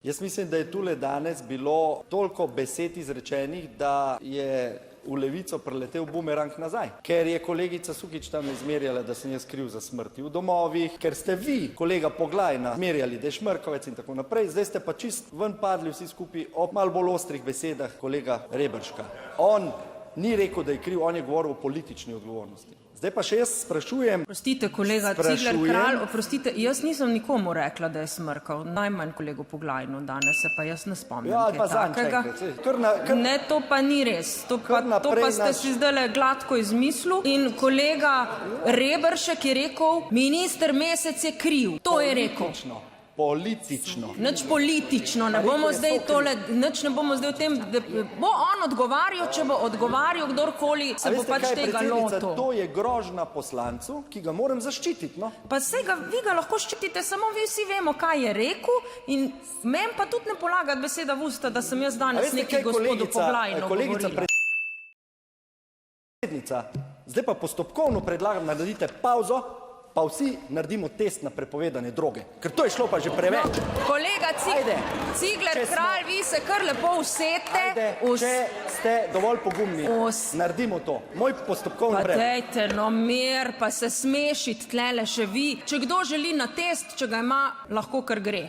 Jaz mislim, da je tule danes bilo toliko besed izrečenih, da je v Levico preletel bumerang nazaj. Ker je kolegica Sukič tam izmerjala, da sem jaz kriv za smrti v domovih, ker ste vi, kolega Poglajna, zmerjali, da je Šmrkovec in tako naprej, zdaj ste pa čist ven padli vsi skupaj ob malo bolj ostrih besedah kolega Reberška. On ni rekel, da je kriv, on je govoril o politični odgovornosti. Zdaj pa še jaz sprašujem... Oprostite, kolega Cigler Kralj, oprostite, jaz nisem nikomu rekla, da je smrkal, najmanj kolegu Poglajnu danes, se pa jaz ne spomnim kaj takega. Ne, to pa ni res, to pa ste si zdajle gladko izmislil in kolega Reberšek je rekel, minister Mesec je kriv, to je rekel. Politično. Nič politično, ne bomo zdaj tole, nič ne bomo zdaj v tem, da bo on odgovarjal, če bo odgovarjal kdorkoli, se bo pač tega lotil. To je grožnja poslancu, ki ga moram zaščititi, no. Pa saj vi ga lahko ščitite, samo vi vsi vemo, kaj je rekel in meni pa tudi ne polagati beseda v usta, da sem jaz danes neki gospodu Poglajnu govorila. Predsednica, zdaj pa postopkovno predlagam, naredite pauzo, pa vsi naredimo test na prepovedane droge, ker to je šlo pa že preveč. Kolega Cigler Kralj, vi se kar lepo usete. Če ste dovolj pogumni, naredimo to. Moj postopkovni predlog. Pa dejte, no mir, pa se smešiti tlele še vi. Če kdo želi na test, če ga ima, lahko kar gre.